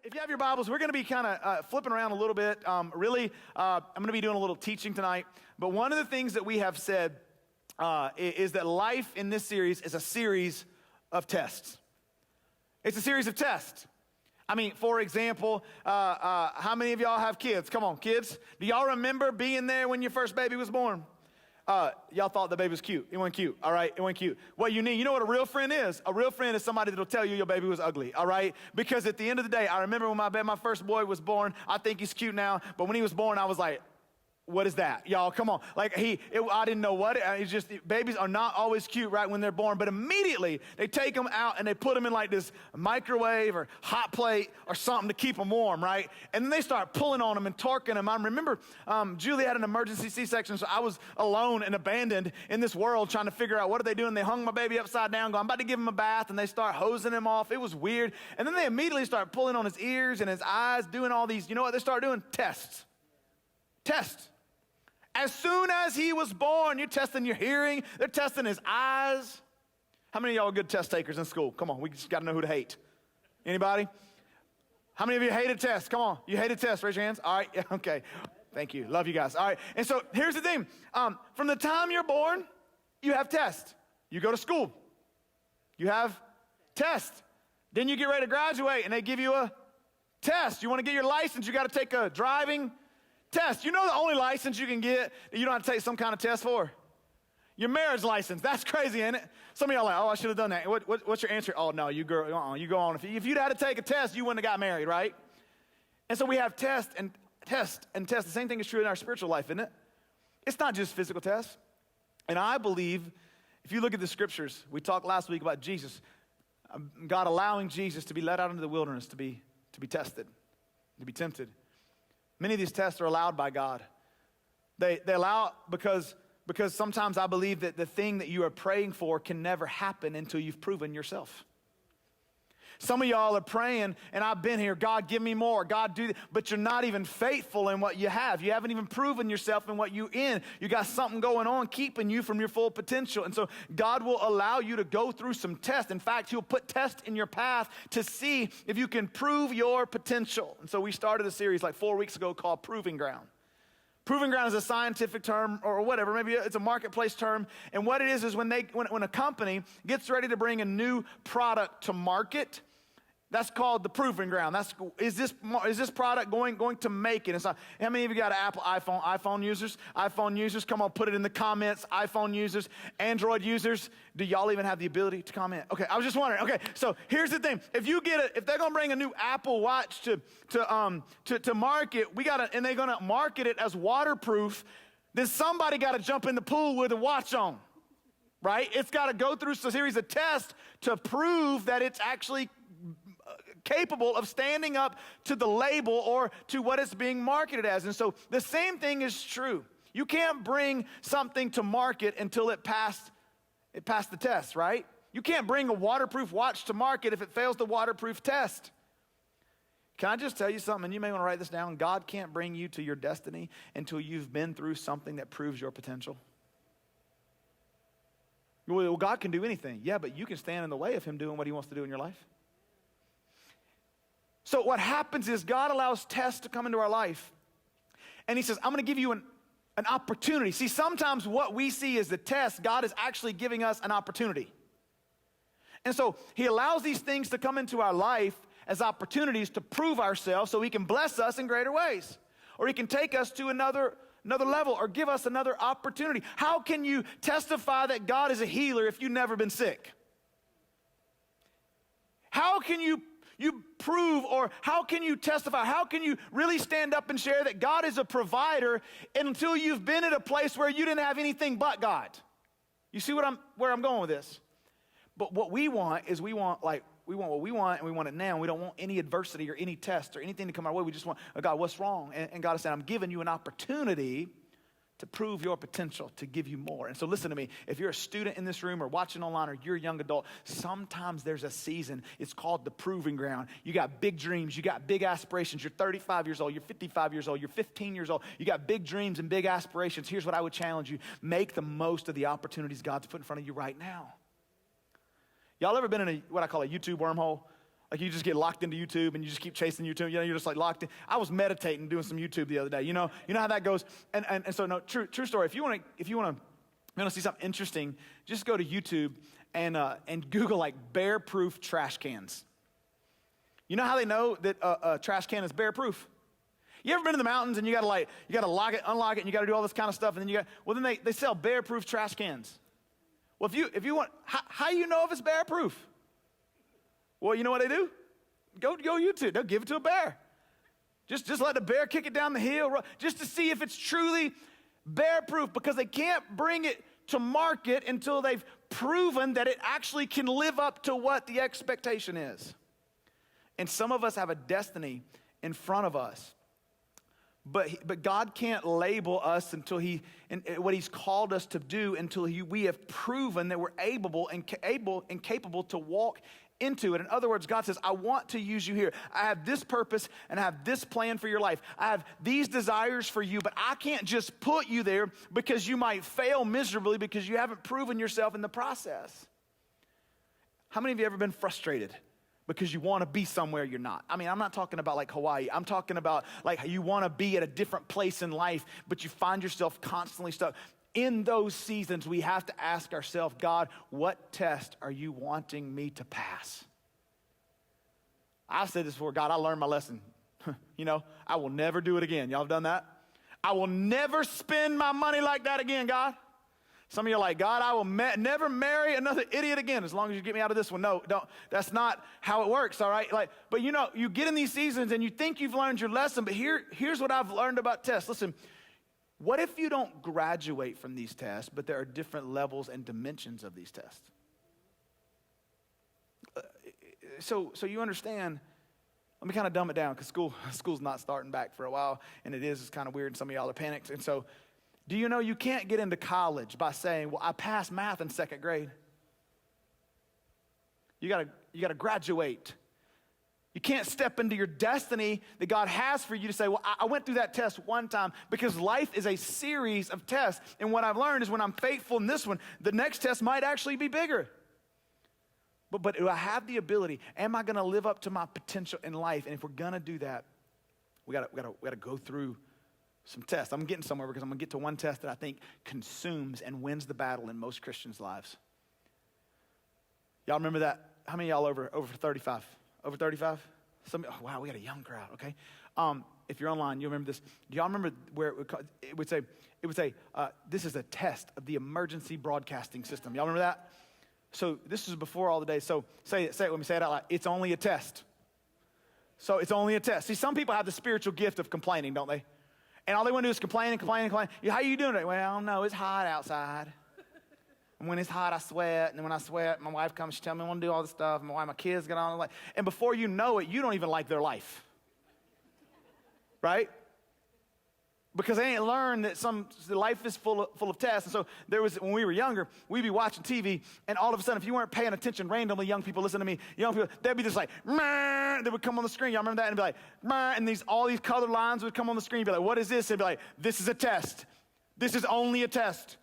If you have your Bibles, we're going to be kind of flipping around a little bit. I'm going to be doing a little teaching tonight. But one of the things that we have said is that life in this series is a series of tests. It's a series of tests. I mean, for example, how many of y'all have kids? Come on, kids. Do y'all remember being there when your first baby was born? Y'all thought the baby was cute. It wasn't cute, all right? It wasn't cute. What you need, you know what a real friend is? A real friend is somebody that'll tell you your baby was ugly, all right? Because at the end of the day, I remember when my first boy was born. I think he's cute now, but when he was born, I was like, what is that? Y'all, come on. Like I didn't know what it's just, babies are not always cute right when they're born, but immediately they take them out and they put them in like this microwave or hot plate or something to keep them warm, right? And then they start pulling on them and torquing them. I remember Julie had an emergency C-section, so I was alone and abandoned in this world trying to figure out what are they doing. They hung my baby upside down, going, I'm about to give him a bath, and they start hosing him off. It was weird. And then they immediately start pulling on his ears and his eyes, doing all these, you know what they start doing? Tests. Tests. As soon as he was born, you're testing your hearing. They're testing his eyes. How many of y'all are good test takers in school? Come on, we just got to know who to hate. Anybody? How many of you hated tests? Come on, you hated tests. Raise your hands. All right, yeah, okay. Thank you. Love you guys. All right, and so here's the thing. From the time you're born, you have tests. You go to school. You have tests. Then you get ready to graduate, and they give you a test. You want to get your license, you got to take a driving test. You know the only license you can get that you don't have to take some kind of test for? Your marriage license. That's crazy, ain't it? Some of y'all are like, oh, I should have done that. What's your answer? Oh, no, you girl, you go on. If you'd had to take a test, you wouldn't have got married, right? And so we have test and test and test. The same thing is true in our spiritual life, isn't it? It's not just physical tests. And I believe, if you look at the scriptures, we talked last week about Jesus, God allowing Jesus to be led out into the wilderness to be tested, to be tempted. Many of these tests are allowed by God. They allow because sometimes I believe that the thing that you are praying for can never happen until you've proven yourself. Some of y'all are praying, and I've been here, God, give me more, God, do this, but you're not even faithful in what you have. You haven't even proven yourself in what you're in. You got something going on keeping you from your full potential. And so God will allow you to go through some tests. In fact, he'll put tests in your path to see if you can prove your potential. And so we started a series like 4 weeks ago called Proving Ground. Proving ground is a scientific term or whatever, maybe it's a marketplace term. And what it is when a company gets ready to bring a new product to market, that's called the proving ground. Is this product going to make it? It's not, how many of you got an Apple iPhone users? iPhone users, come on, put it in the comments. iPhone users, Android users, do y'all even have the ability to comment? Okay, I was just wondering. Okay, so here's the thing. If they're gonna bring a new Apple Watch to market, and they're gonna market it as waterproof, then somebody gotta jump in the pool with a watch on, right? It's gotta go through a series of tests to prove that it's actually capable of standing up to the label or to what it's being marketed as. And so the same thing is true. You can't bring something to market until it passed the test, right? You can't bring a waterproof watch to market if it fails the waterproof test. Can I just tell you something? And you may want to write this down. God can't bring you to your destiny until you've been through something that proves your potential. Well, God can do anything. Yeah, but you can stand in the way of him doing what he wants to do in your life. So what happens is God allows tests to come into our life. And he says, I'm going to give you an opportunity. See, sometimes what we see as the test, God is actually giving us an opportunity. And so he allows these things to come into our life as opportunities to prove ourselves so he can bless us in greater ways. Or he can take us to another level or give us another opportunity. How can you testify that God is a healer if you've never been sick? How can you prove, or how can you testify? How can you really stand up and share that God is a provider until you've been at a place where you didn't have anything but God? You see where I'm going with this? But what we want is we want what we want, and we want it now. And we don't want any adversity or any test or anything to come our way. We just want, oh God, what's wrong? And God is saying, I'm giving you an opportunity to prove your potential, to give you more. And so listen to me, if you're a student in this room or watching online or you're a young adult, sometimes there's a season, it's called the proving ground. You got big dreams, you got big aspirations, you're 35 years old, you're 55 years old, you're 15 years old, you got big dreams and big aspirations. Here's what I would challenge you, make the most of the opportunities God's put in front of you right now. Y'all ever been in what I call a YouTube wormhole? Like you just get locked into YouTube and you just keep chasing YouTube. You know, you're just like locked in. I was meditating, doing some YouTube the other day. You know how that goes. And so no, true story. If you want to see something interesting, just go to YouTube and Google like bear-proof trash cans. You know how they know that a trash can is bear-proof? You ever been in the mountains and you gotta lock it, unlock it, and you gotta do all this kind of stuff, and then they sell bear-proof trash cans. Well, if you want, how do you know if it's bear-proof? Well, you know what they do? Go YouTube. They'll give it to a bear. Just let the bear kick it down the hill, just to see if it's truly bear-proof, because they can't bring it to market until they've proven that it actually can live up to what the expectation is. And some of us have a destiny in front of us, but God can't label us until what He's called us to do until we have proven that we're able and capable to walk into it. In other words, God says, I want to use you here. I have this purpose and I have this plan for your life. I have these desires for you, but I can't just put you there because you might fail miserably because you haven't proven yourself in the process. How many of you ever been frustrated because you want to be somewhere you're not? I mean, I'm not talking about like Hawaii. I'm talking about like you want to be at a different place in life, but you find yourself constantly stuck. In those seasons, we have to ask ourselves, God, what test are you wanting me to pass? I've said this before, God, I learned my lesson. I will never do it again. Y'all have done that? I will never spend my money like that again, God. Some of you are like, God, I will never marry another idiot again as long as you get me out of this one. No, don't. That's not how it works, all right? But you get in these seasons and you think you've learned your lesson, but here's what I've learned about tests. Listen, what if you don't graduate from these tests, but there are different levels and dimensions of these tests? So you understand, let me kind of dumb it down because school's not starting back for a while, and it's kind of weird, and some of y'all are panicked. And so, do you know you can't get into college by saying, well, I passed math in second grade? You gotta graduate. You can't step into your destiny that God has for you to say, well, I went through that test one time, because life is a series of tests. And what I've learned is when I'm faithful in this one, the next test might actually be bigger. But do I have the ability? Am I going to live up to my potential in life? And if we're going to do that, we gotta go through some tests. I'm getting somewhere because I'm going to get to one test that I think consumes and wins the battle in most Christians' lives. Y'all remember that? How many of y'all over 35? Over 35? Wow, we got a young crowd, okay? If you're online, you'll remember this. Do y'all remember where it would say, this is a test of the emergency broadcasting system. Y'all remember that? So this is before all the days. So say it when we say it out loud. It's only a test. So it's only a test. See, some people have the spiritual gift of complaining, don't they? And all they want to do is complain and complain and complain. How you doing today? Well, no, it's hot outside. And when it's hot, I sweat. And when I sweat, my wife comes, she tells me I want to do all this stuff. And my kids get on. And before you know it, you don't even like their life. Right? Because they ain't learned that life is full of tests. And so when we were younger, we'd be watching TV, and all of a sudden, if you weren't paying attention, randomly, young people, listen to me, they'd be just like, Mah! They would come on the screen. Y'all remember that? And be like, Mah! And all these colored lines would come on the screen. Be like, what is this? And be like, this is a test. This is only a test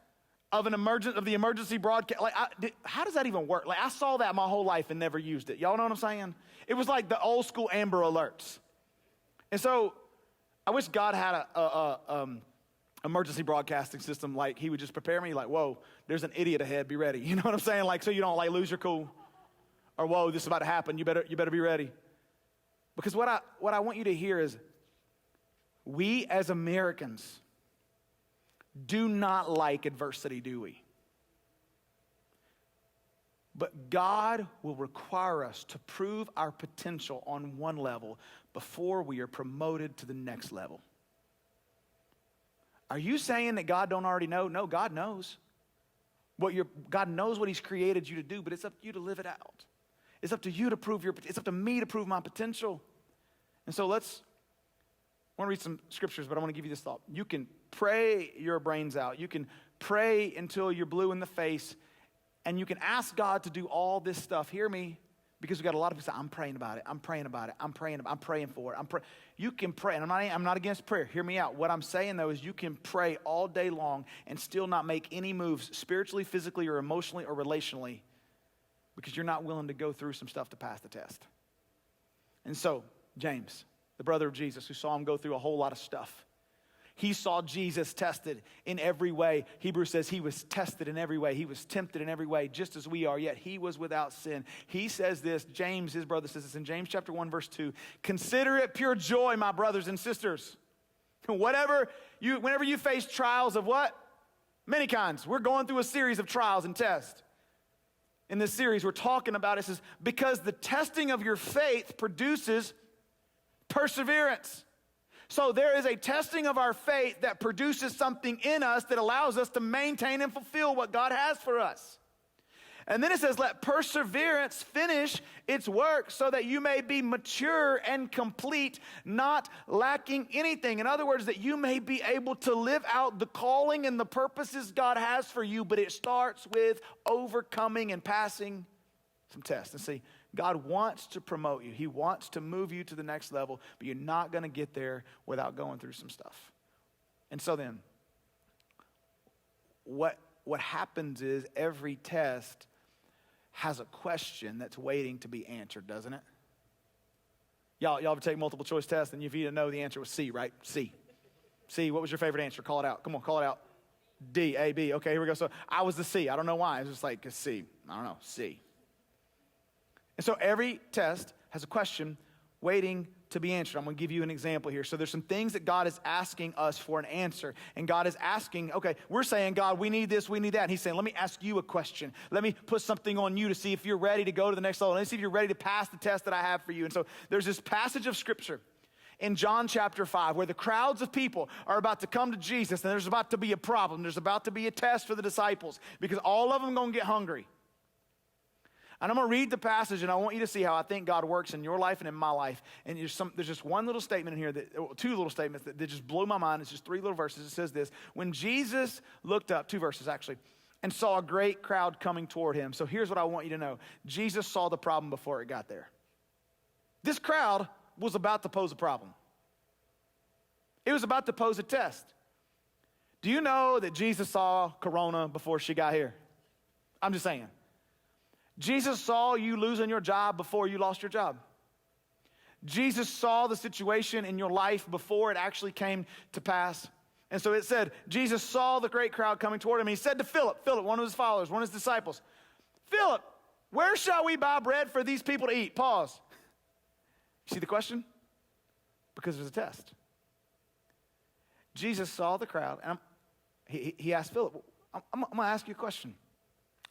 of the emergency broadcast. How does that even work? I saw that my whole life and never used it. Y'all know what I'm saying? It was like the old school Amber Alerts. And so I wish God had a emergency broadcasting system. Like He would just prepare me. Like, whoa, there's an idiot ahead. Be ready. You know what I'm saying? So you don't lose your cool. Or whoa, this is about to happen. You better be ready. Because what I want you to hear is, we as Americans do not like adversity, do we? But God will require us to prove our potential on one level before we are promoted to the next level. Are you saying that God don't already know? No, God knows. God knows what He's created you to do, but it's up to you to live it out. It's up to you to it's up to me to prove my potential. And so I want to read some scriptures, but I want to give you this thought. You can pray your brains out. You can pray until you're blue in the face, and you can ask God to do all this stuff. Hear me, because we got a lot of people say, I'm praying about it. I'm praying about it. I'm praying for it. You can pray, and I'm not against prayer. Hear me out. What I'm saying, though, is you can pray all day long and still not make any moves spiritually, physically, or emotionally, or relationally, because you're not willing to go through some stuff to pass the test. And so, James, the brother of Jesus, who saw him go through a whole lot of stuff, he saw Jesus tested in every way. Hebrews says he was tested in every way. He was tempted in every way, just as we are, yet he was without sin. He says this, James, his brother, says this in James chapter 1, verse 2. Consider it pure joy, my brothers and sisters. Whenever you face trials of what? Many kinds. We're going through a series of trials and tests. In this series, we're talking about it says, because the testing of your faith produces perseverance. So there is a testing of our faith that produces something in us that allows us to maintain and fulfill what God has for us. And then it says, let perseverance finish its work so that you may be mature and complete, not lacking anything. In other words, that you may be able to live out the calling and the purposes God has for you, but it starts with overcoming and passing some tests. And see, God wants to promote you. He wants to move you to the next level, but you're not going to get there without going through some stuff. And so then, what happens is every test has a question that's waiting to be answered, doesn't it? Y'all ever take multiple choice tests and if you didn't know the answer was C, right? C. C, what was your favorite answer? Call it out. Come on, call it out. D, A, B. Okay, here we go. So I was the C. I don't know why. It's just like a C. I don't know, C. And so every test has a question waiting to be answered. I'm going to give you an example here. So there's some things that God is asking us for an answer. And God is asking, okay, we're saying, God, we need this, we need that. And he's saying, let me ask you a question. Let me put something on you to see if you're ready to go to the next level. Let me see if you're ready to pass the test that I have for you. And so there's this passage of scripture in John chapter 5 where the crowds of people are about to come to Jesus and there's about to be a problem. There's about to be a test for the disciples because all of them are going to get hungry. And I'm going to read the passage, and I want you to see how I think God works in your life and in my life. And there's just one little statement in here, two little statements that just blew my mind. It's just three little verses. It says this, when Jesus looked up, two verses actually, and saw a great crowd coming toward him. So here's what I want you to know. Jesus saw the problem before it got there. This crowd was about to pose a problem. It was about to pose a test. Do you know that Jesus saw Corona before she got here? I'm just saying. Jesus saw you losing your job before you lost your job. Jesus saw the situation in your life before it actually came to pass. And so it said, Jesus saw the great crowd coming toward him. And he said to Philip, one of his followers, one of his disciples, Philip, where shall we buy bread for these people to eat? Pause. See the question? Because there's a test. Jesus saw the crowd, and he asked Philip, I'm going to ask you a question.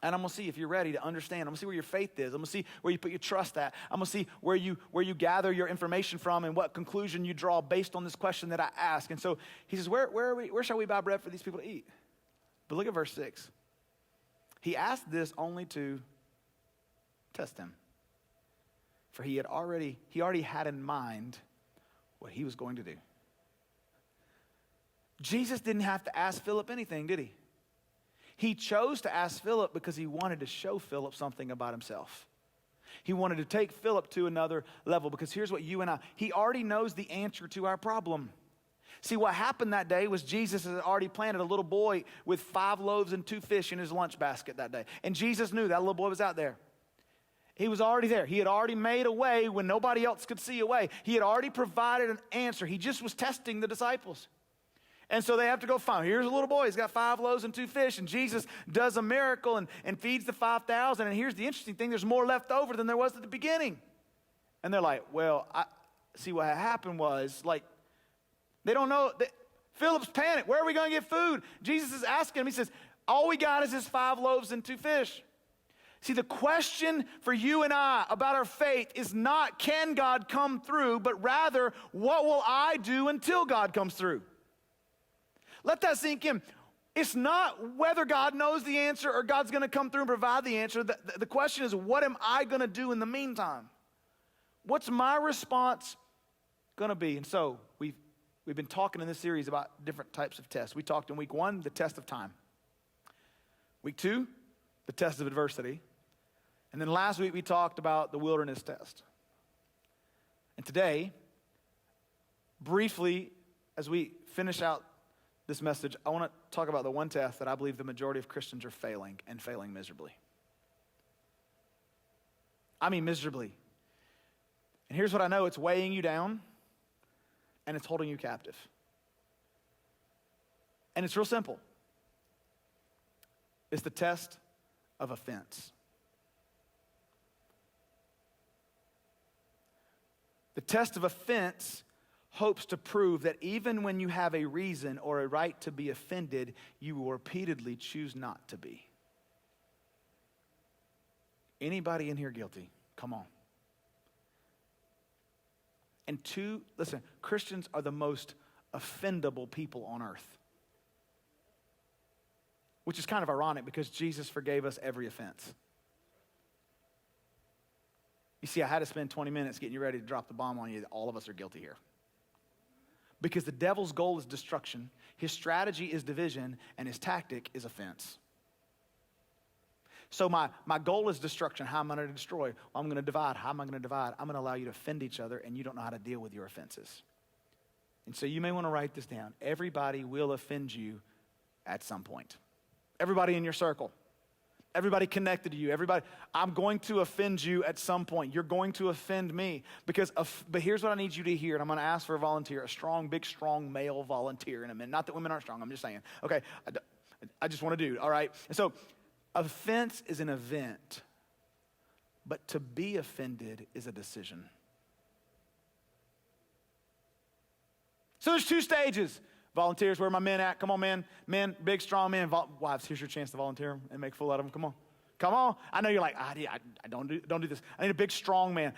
And I'm going to see if you're ready to understand. I'm going to see where your faith is. I'm going to see where you put your trust at. I'm going to see where you gather your information from and what conclusion you draw based on this question that I ask. And so he says, where shall we buy bread for these people to eat? But look at verse 6. He asked this only to test him. For he already had in mind what he was going to do. Jesus didn't have to ask Philip anything, did he? He chose to ask Philip because he wanted to show Philip something about himself. He wanted to take Philip to another level because here's what you and he already knows the answer to our problem. See, what happened that day was Jesus had already planted a little boy with 5 loaves and 2 fish in his lunch basket that day. And Jesus knew that little boy was out there. He was already there. He had already made a way when nobody else could see a way. He had already provided an answer. He just was testing the disciples. And so they have to go find, here's a little boy, he's got 5 loaves and 2 fish, and Jesus does a miracle and feeds the 5,000, and here's the interesting thing, there's more left over than there was at the beginning. And they're like, well, see what happened was, like, they don't know, Philip's panicked, where are we going to get food? Jesus is asking him, he says, all we got is his 5 loaves and 2 fish. See, the question for you and I about our faith is not, can God come through, but rather, what will I do until God comes through? Let that sink in. It's not whether God knows the answer or God's going to come through and provide the answer. The question is, what am I going to do in the meantime? What's my response going to be? And so we've been talking in this series about different types of tests. We talked in week 1, the test of time. Week 2, the test of adversity. And then last week we talked about the wilderness test. And today, briefly, as we finish out this message, I want to talk about the one test that I believe the majority of Christians are failing, and failing miserably. I mean miserably. And here's what I know, it's weighing you down and it's holding you captive. And it's real simple. It's the test of offense. The test of offense hopes to prove that even when you have a reason or a right to be offended, you will repeatedly choose not to be. Anybody in here guilty? Come on. And listen, Christians are the most offendable people on earth. Which is kind of ironic because Jesus forgave us every offense. You see, I had to spend 20 minutes getting you ready to drop the bomb on you that all of us are guilty here. Because the devil's goal is destruction, his strategy is division, and his tactic is offense. So my goal is destruction. How am I going to destroy? Well, I'm going to divide. How am I going to divide? I'm going to allow you to offend each other, and you don't know how to deal with your offenses. And so you may want to write this down. Everybody will offend you at some point. Everybody in your circle. Everybody connected to you, everybody, I'm going to offend you at some point. You're going to offend me. But here's what I need you to hear, and I'm going to ask for a volunteer, a strong, big, strong male volunteer in a minute. Not that women aren't strong, I'm just saying. Okay, I just want to do it, all right? And so, offense is an event, but to be offended is a decision. So there's 2 stages. Volunteers, where are my men at? Come on, men. Men, big, strong men. Wives, here's your chance to volunteer and make a fool out of them. Come on. Come on. I know you're like, I don't do this. I need a big, strong man.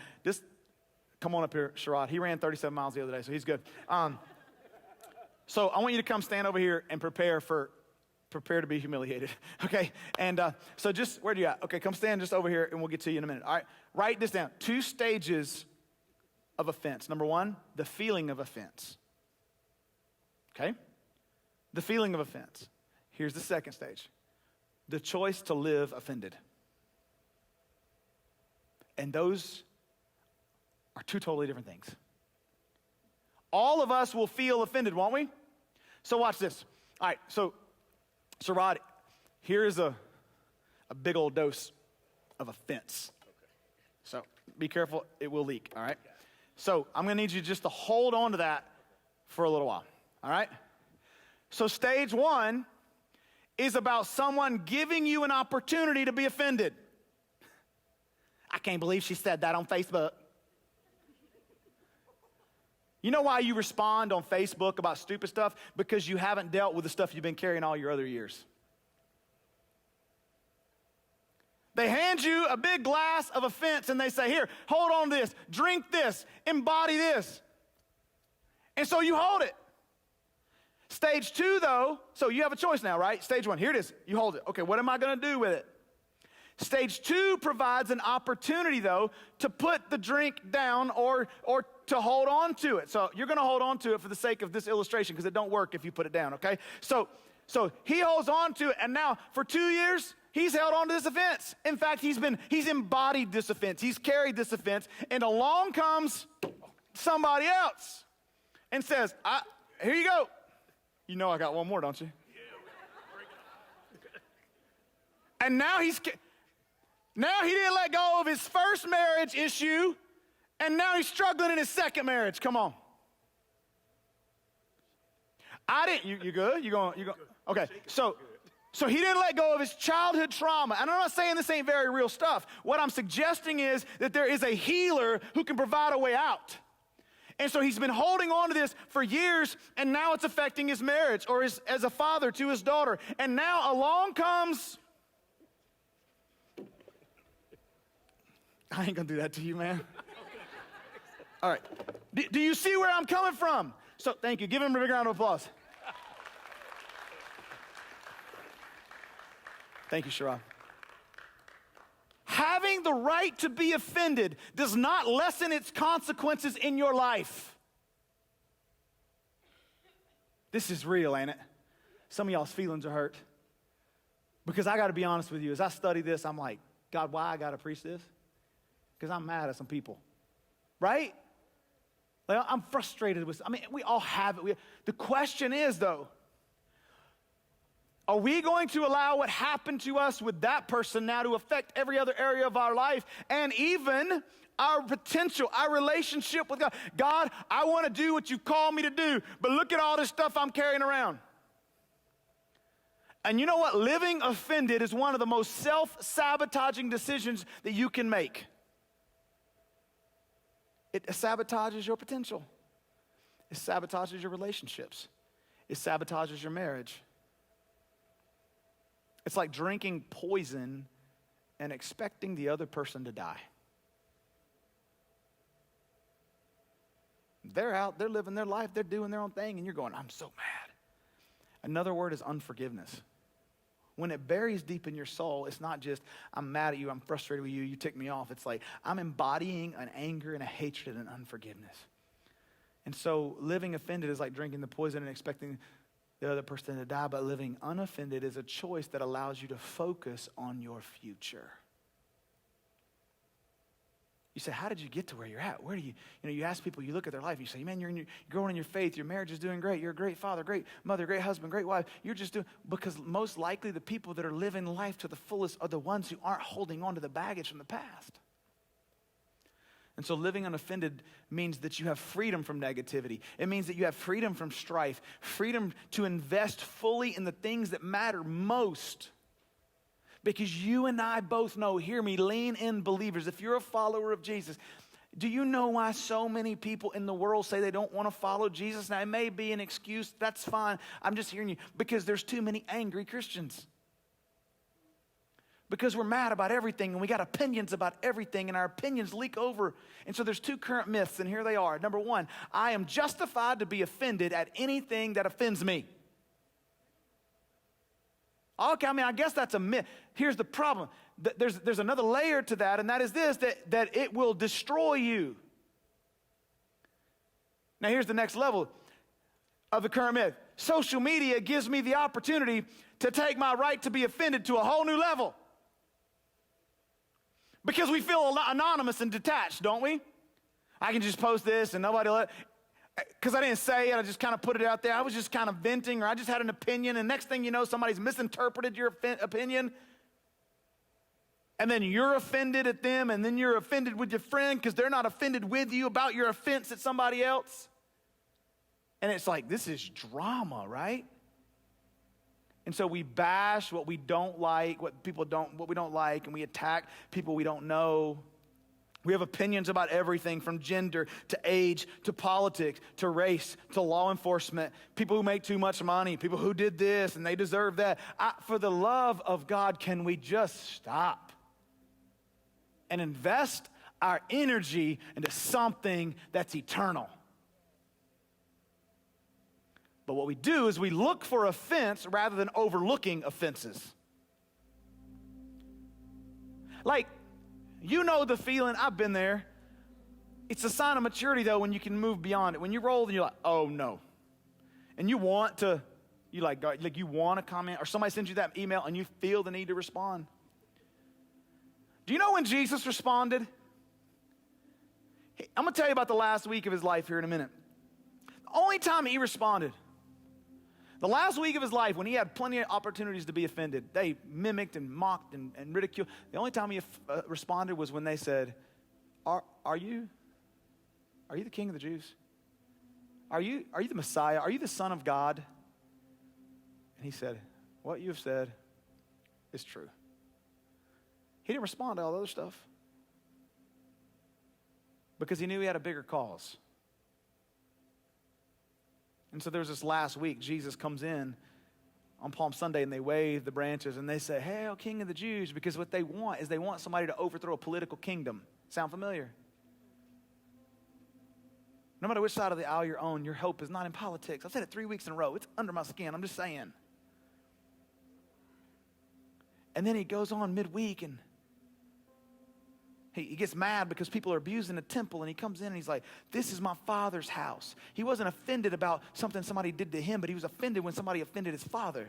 Come on up here, Sherrod. He ran 37 miles the other day, so he's good. So I want you to come stand over here and prepare to be humiliated, okay? And so where do you at? Okay, come stand just over here, and we'll get to you in a minute. All right, write this down. 2 stages of offense. Number 1, the feeling of offense. Okay? The feeling of offense. Here's the second stage. The choice to live offended. And those are 2 totally different things. All of us will feel offended, won't we? So watch this. All right, so Rod, here is a big old dose of offense. Okay. So be careful, it will leak, all right? So I'm going to need you just to hold on to that for a little while. All right? So stage 1 is about someone giving you an opportunity to be offended. I can't believe she said that on Facebook. You know why you respond on Facebook about stupid stuff? Because you haven't dealt with the stuff you've been carrying all your other years. They hand you a big glass of offense and they say, here, hold on to this, drink this, embody this. And so you hold it. Stage 2, though, so you have a choice now, right? Stage 1, here it is. You hold it. Okay, what am I going to do with it? Stage 2 provides an opportunity, though, to put the drink down or to hold on to it. So you're going to hold on to it for the sake of this illustration because it don't work if you put it down, okay? So he holds on to it, and now for 2 years, he's held on to this offense. In fact, he's embodied this offense. He's carried this offense, and along comes somebody else and says, here you go. You know I got one more, don't you? And now he didn't let go of his first marriage issue, and now he's struggling in his second marriage. Come on. You good? You going? Okay. So he didn't let go of his childhood trauma. And I'm not saying this ain't very real stuff. What I'm suggesting is that there is a healer who can provide a way out. And so he's been holding on to this for years, and now it's affecting his marriage or as a father to his daughter. And now along comes... I ain't going to do that to you, man. All right. Do you see where I'm coming from? So thank you. Give him a big round of applause. Thank you, Sherrod. Having the right to be offended does not lessen its consequences in your life. This is real, ain't it? Some of y'all's feelings are hurt. Because I got to be honest with you, as I study this, I'm like, God, why I got to preach this? Because I'm mad at some people. Right? Like, I'm frustrated with, we all have it. The question is, though, Are we going to allow what happened to us with that person now to affect every other area of our life and even our potential, our relationship with God? God, I want to do what you've called me to do, but look at all this stuff I'm carrying around. And you know what? Living offended is one of the most self-sabotaging decisions that you can make. It sabotages your potential. It sabotages your relationships. It sabotages your marriage. It's like drinking poison and expecting the other person to die. They're out, they're living their life, they're doing their own thing, and you're going, I'm so mad. Another word is unforgiveness. When it buries deep in your soul, it's not just, I'm mad at you, I'm frustrated with you, you tick me off. It's like, I'm embodying an anger and a hatred and unforgiveness. And so living offended is like drinking the poison and expecting the other person to die, but living unoffended is a choice that allows you to focus on your future. You say, how did you get to where you're at? Where do you ask people, you look at their life, you say, man, you're growing in your faith, your marriage is doing great, you're a great father, great mother, great husband, great wife. You're just doing, because most likely the people that are living life to the fullest are the ones who aren't holding on to the baggage from the past. And so living unoffended means that you have freedom from negativity. It means that you have freedom from strife, freedom to invest fully in the things that matter most. Because you and I both know, hear me, lean in believers. If you're a follower of Jesus, do you know why so many people in the world say they don't want to follow Jesus? Now, it may be an excuse. That's fine. I'm just hearing you. Because there's too many angry Christians. Because we're mad about everything and we got opinions about everything and our opinions leak over. And so there's two current myths, and here they are. Number one, I am justified to be offended at anything that offends me. Okay, I guess that's a myth. Here's the problem. There's another layer to that, and that is this, that it will destroy you. Now here's the next level of the current myth. Social media gives me the opportunity to take my right to be offended to a whole new level. Because we feel anonymous and detached, don't we? I can just post this and nobody will, because I didn't say it, I just kind of put it out there. I was just kind of venting, or I just had an opinion, and next thing you know, somebody's misinterpreted your opinion, and then you're offended at them, and then you're offended with your friend because they're not offended with you about your offense at somebody else. And it's like, this is drama, right? And so we bash what we don't like, what we don't like, and we attack people we don't know. We have opinions about everything from gender to age to politics to race to law enforcement, people who make too much money, people who did this and they deserve that. For the love of God, can we just stop and invest our energy into something that's eternal? But what we do is we look for offense rather than overlooking offenses. Like, you know the feeling, I've been there. It's a sign of maturity, though, when you can move beyond it. When you roll, and you're like, oh, no. And you want to comment, or somebody sends you that email, and you feel the need to respond. Do you know when Jesus responded? I'm going to tell you about the last week of his life here in a minute. The only time he responded, the last week of his life, when he had plenty of opportunities to be offended, they mimicked and mocked and ridiculed. The only time he responded was when they said, are you the king of the Jews? Are you the Messiah? Are you the Son of God? And he said, what you have said is true. He didn't respond to all the other stuff because he knew he had a bigger cause. And so there was this last week, Jesus comes in on Palm Sunday and they wave the branches and they say, hail, King of the Jews, because what they want is they want somebody to overthrow a political kingdom. Sound familiar? No matter which side of the aisle you're on, your hope is not in politics. I've said it 3 weeks in a row. It's under my skin. I'm just saying. And then he goes on midweek and he gets mad because people are abusing the temple, and he comes in and he's like, this is my Father's house. He wasn't offended about something somebody did to him, but he was offended when somebody offended his Father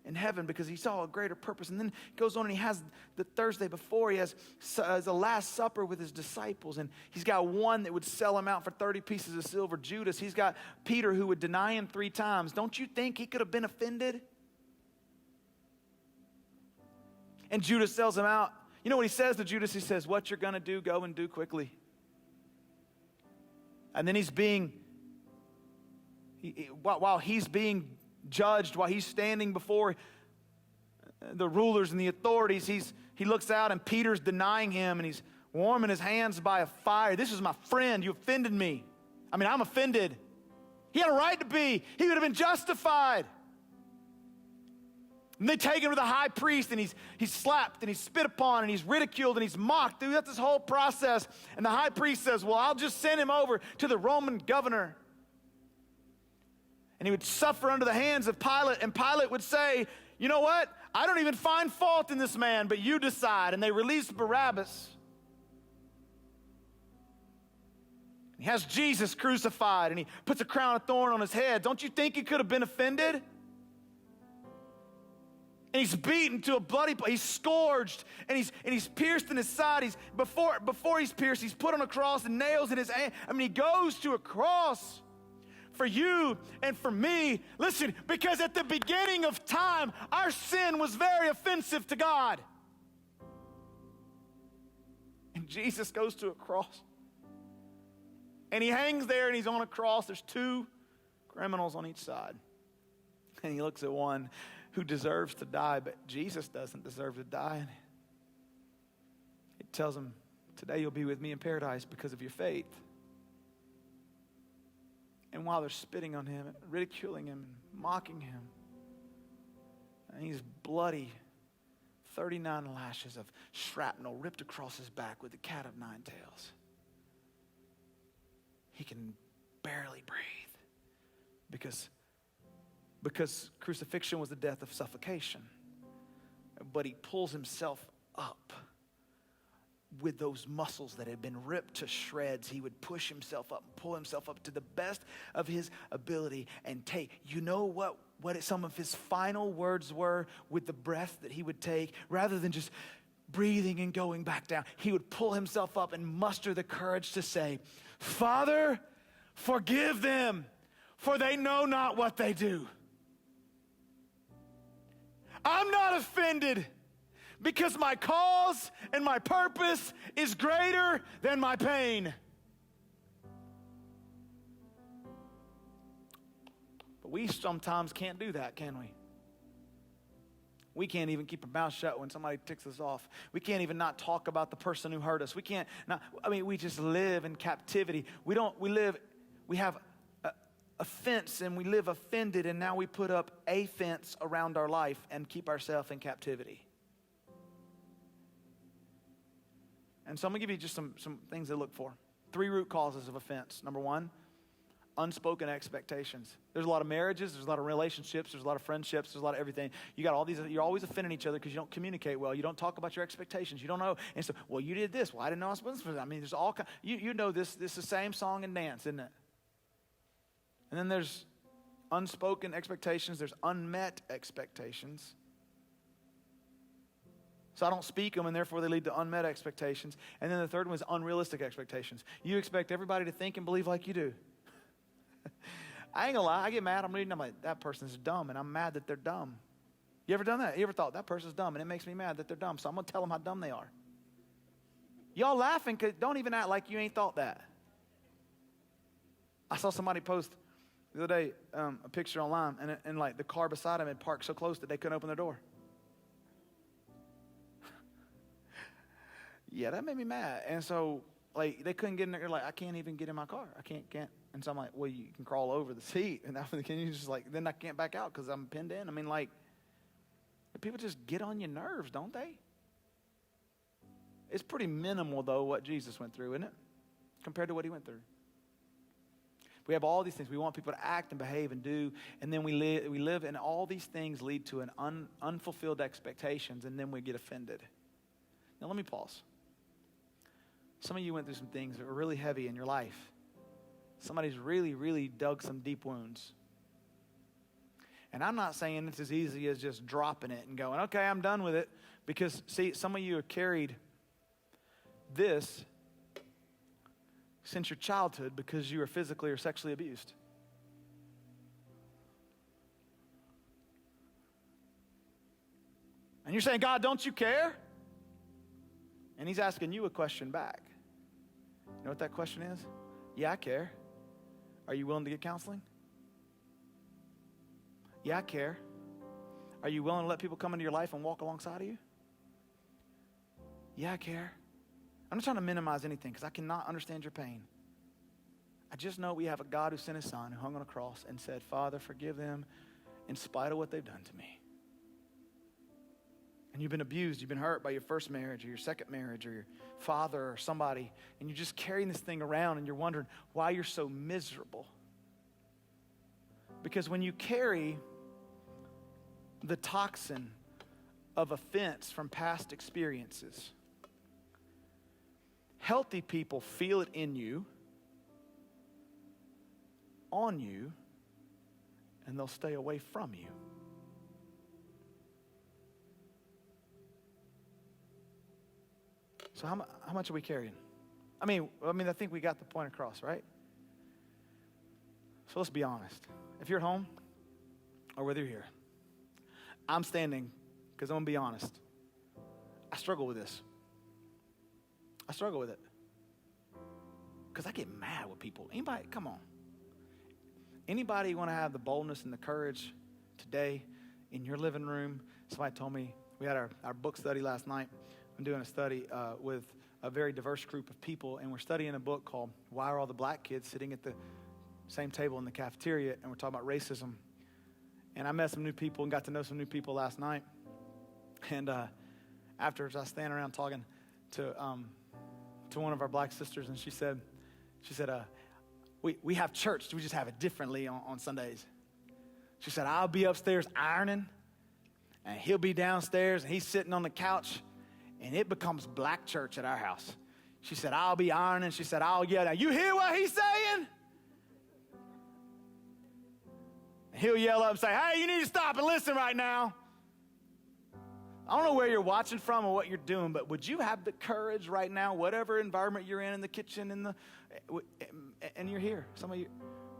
in heaven because he saw a greater purpose. And then he goes on and he has the Thursday before, he has the Last Supper with his disciples, and he's got one that would sell him out for 30 pieces of silver, Judas. He's got Peter who would deny him 3 times. Don't you think he could have been offended? And Judas sells him out. You know what he says to Judas? He says, what you're going to do, go and do quickly. And then while he's being judged, while he's standing before the rulers and the authorities, he looks out and Peter's denying him and he's warming his hands by a fire. This is my friend. You offended me. I mean, I'm offended. He had a right to be. He would have been justified. And they take him to the high priest and he's slapped and he's spit upon and he's ridiculed and he's mocked throughout this whole process. And the high priest says, well, I'll just send him over to the Roman governor. And he would suffer under the hands of Pilate, and Pilate would say, you know what? I don't even find fault in this man, but you decide. And they release Barabbas. He has Jesus crucified, and he puts a crown of thorn on his head. Don't you think he could have been offended? And he's beaten to a bloody, he's scourged, and he's pierced in his side. Before he's pierced, he's put on a cross and nails in his hand. I mean, he goes to a cross for you and for me. Listen, because at the beginning of time, our sin was very offensive to God. And Jesus goes to a cross. And he hangs there and he's on a cross. There's two criminals on each side. And he looks at one who deserves to die, but Jesus doesn't deserve to die. And he tells him, today you'll be with me in paradise because of your faith. And while they're spitting on him, and ridiculing him, and mocking him, and he's bloody, 39 lashes of shrapnel ripped across his back with the cat of nine tails. He can barely breathe because crucifixion was the death of suffocation. But he pulls himself up with those muscles that had been ripped to shreds. He would push himself up and pull himself up to the best of his ability and take. You know what some of his final words were with the breath that he would take? Rather than just breathing and going back down, he would pull himself up and muster the courage to say, Father, forgive them, for they know not what they do. I'm not offended because my cause and my purpose is greater than my pain. But we sometimes can't do that, can we? We can't even keep our mouth shut when somebody ticks us off. We can't even not talk about the person who hurt us. We just live in captivity. We have a fence and we live offended, and now we put up a fence around our life and keep ourselves in captivity. And so I'm going to give you just some things to look for. 3 root causes of offense. Number 1, unspoken expectations. There's a lot of marriages, there's a lot of relationships, there's a lot of friendships, there's a lot of everything. You got all these, you're always offending each other because you don't communicate well. You don't talk about your expectations. You don't know. And so, well, you did this. Well, I didn't know I was supposed to. I mean, there's all kinds. You know this is the same song and dance, isn't it? And then there's unspoken expectations. There's unmet expectations. So I don't speak them, and therefore they lead to unmet expectations. And then the third one is unrealistic expectations. You expect everybody to think and believe like you do. I ain't gonna lie, I get mad. I'm reading, I'm like, that person's dumb, and I'm mad that they're dumb. You ever done that? You ever thought, that person's dumb, and it makes me mad that they're dumb, so I'm gonna tell them how dumb they are. Y'all laughing, because don't even act like you ain't thought that. I saw somebody post the other day a picture online, and like the car beside them had parked so close that they couldn't open their door. Yeah, that made me mad. And so, like, they couldn't get in there. Like, I can't even get in my car. I can't. And so I'm like, well, you can crawl over the seat. And can you just like, then I can't back out because I'm pinned in. I mean, like, people just get on your nerves, don't they? It's pretty minimal, though, what Jesus went through, isn't it? Compared to what he went through. We have all these things. We want people to act and behave and do. And then we live, and all these things lead to an unfulfilled expectations, and then we get offended. Now, let me pause. Some of you went through some things that were really heavy in your life. Somebody's really, really dug some deep wounds. And I'm not saying it's as easy as just dropping it and going, okay, I'm done with it. Because, see, some of you have carried this since your childhood because you were physically or sexually abused. And you're saying, God, don't you care? And he's asking you a question back. You know what that question is? Yeah, I care. Are you willing to get counseling? Yeah, I care. Are you willing to let people come into your life and walk alongside of you? Yeah, I care. I'm not trying to minimize anything because I cannot understand your pain. I just know we have a God who sent his son, who hung on a cross and said, Father, forgive them in spite of what they've done to me. And you've been abused, you've been hurt by your first marriage or your second marriage or your father or somebody, and you're just carrying this thing around and you're wondering why you're so miserable. Because when you carry the toxin of offense from past experiences, healthy people feel it in you, on you, and they'll stay away from you. So how much are we carrying? I mean, I think we got the point across, right? So let's be honest. If you're at home or whether you're here, I'm standing because I'm going to be honest. I struggle with this. I struggle with it. Because I get mad with people. Anybody, come on. Anybody want to have the boldness and the courage today in your living room? Somebody told me, we had our book study last night. I'm doing a study with a very diverse group of people, and we're studying a book called Why Are All the Black Kids Sitting at the Same Table in the Cafeteria, and we're talking about racism. And I met some new people and got to know some new people last night. And afterwards, I was standing around talking to one of our black sisters, and she said, we have church, we just have it differently on Sundays. She said, I'll be upstairs ironing, and he'll be downstairs, and he's sitting on the couch, and it becomes black church at our house. She said, I'll be ironing. She said, I'll yell out, you hear what he's saying? And he'll yell up and say, hey, you need to stop and listen right now. I don't know where you're watching from or what you're doing, but would you have the courage right now, whatever environment you're in the kitchen, and you're here, some of you,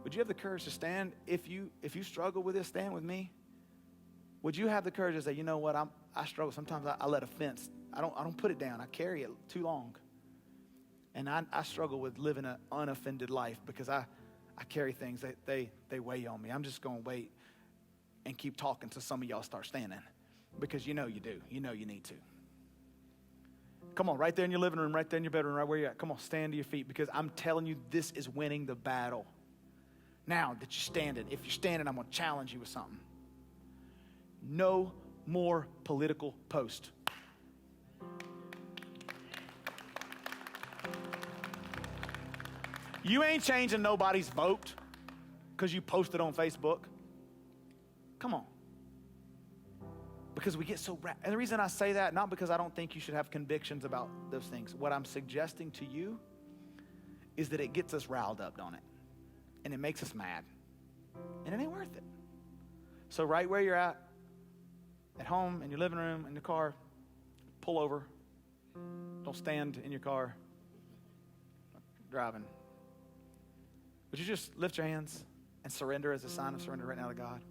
would you have the courage to stand? If you struggle with this, stand with me. Would you have the courage to say, you know what, I struggle. Sometimes I let offense, I don't put it down. I carry it too long. And I struggle with living an unoffended life because I carry things that they weigh on me. I'm just going to wait and keep talking till some of y'all start standing because you know you do. You know you need to. Come on, right there in your living room, right there in your bedroom, right where you're at. Come on, stand to your feet because I'm telling you this is winning the battle. Now that you're standing, if you're standing, I'm going to challenge you with something. No more political post. You ain't changing nobody's vote because you posted on Facebook. Come on. Because we get so, and the reason I say that, not because I don't think you should have convictions about those things. What I'm suggesting to you is that it gets us riled up, don't it? And it makes us mad. And it ain't worth it. So right where you're at home, in your living room, in the car, pull over. Don't stand in your car driving. Would you just lift your hands and surrender as a sign of surrender right now to God?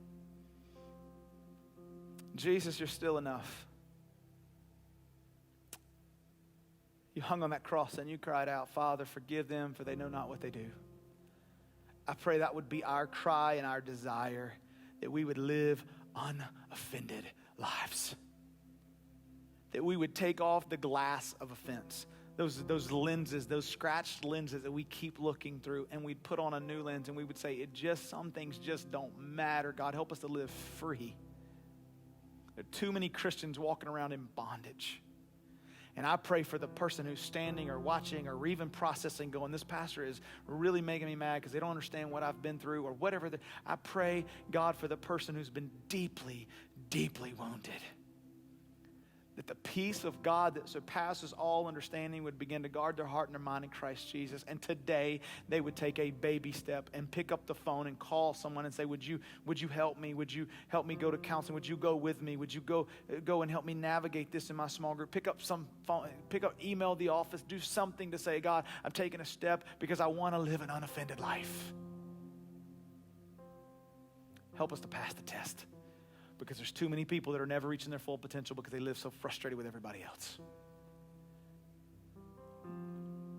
Jesus, you're still enough. You hung on that cross and you cried out, Father, forgive them, for they know not what they do. I pray that would be our cry and our desire, that we would live unoffended lives. That we would take off the glass of offense, those lenses, those scratched lenses that we keep looking through, and we'd put on a new lens and we would say, some things just don't matter. God, help us to live free. There are too many Christians walking around in bondage. And I pray for the person who's standing or watching or even processing going, this pastor is really making me mad because they don't understand what I've been through or whatever. I pray, God, for the person who's been deeply, deeply wounded. That the peace of God that surpasses all understanding would begin to guard their heart and their mind in Christ Jesus. And today they would take a baby step and pick up the phone and call someone and say, would you help me? Would you help me go to counseling? Would you go with me? Would you go and help me navigate this in my small group? Pick up some phone, email the office, do something to say, God, I'm taking a step because I want to live an unoffended life. Help us to pass the test. because there's too many people that are never reaching their full potential because they live so frustrated with everybody else.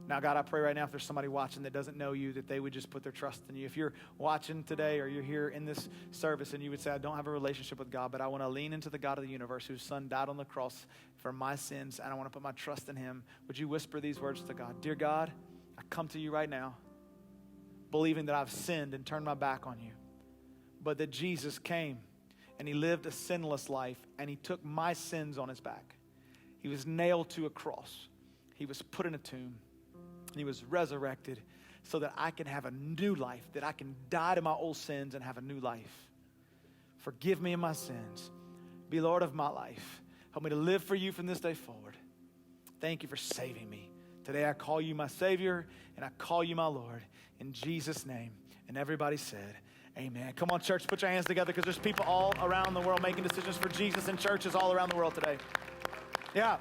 Now, God, I pray right now if there's somebody watching that doesn't know you, that they would just put their trust in you. If you're watching today or you're here in this service and you would say, I don't have a relationship with God, but I want to lean into the God of the universe whose son died on the cross for my sins, and I want to put my trust in him, would you whisper these words to God? Dear God, I come to you right now, believing that I've sinned and turned my back on you, but that Jesus came and he lived a sinless life and he took my sins on his back. He was nailed to a cross. He was put in a tomb. He was resurrected so that I can have a new life, that I can die to my old sins and have a new life. Forgive me of my sins. Be Lord of my life. Help me to live for you from this day forward. Thank you for saving me. Today I call you my Savior and I call you my Lord. In Jesus' name. And everybody said, amen. Come on, church, put your hands together because there's people all around the world making decisions for Jesus in churches all around the world today. Yeah.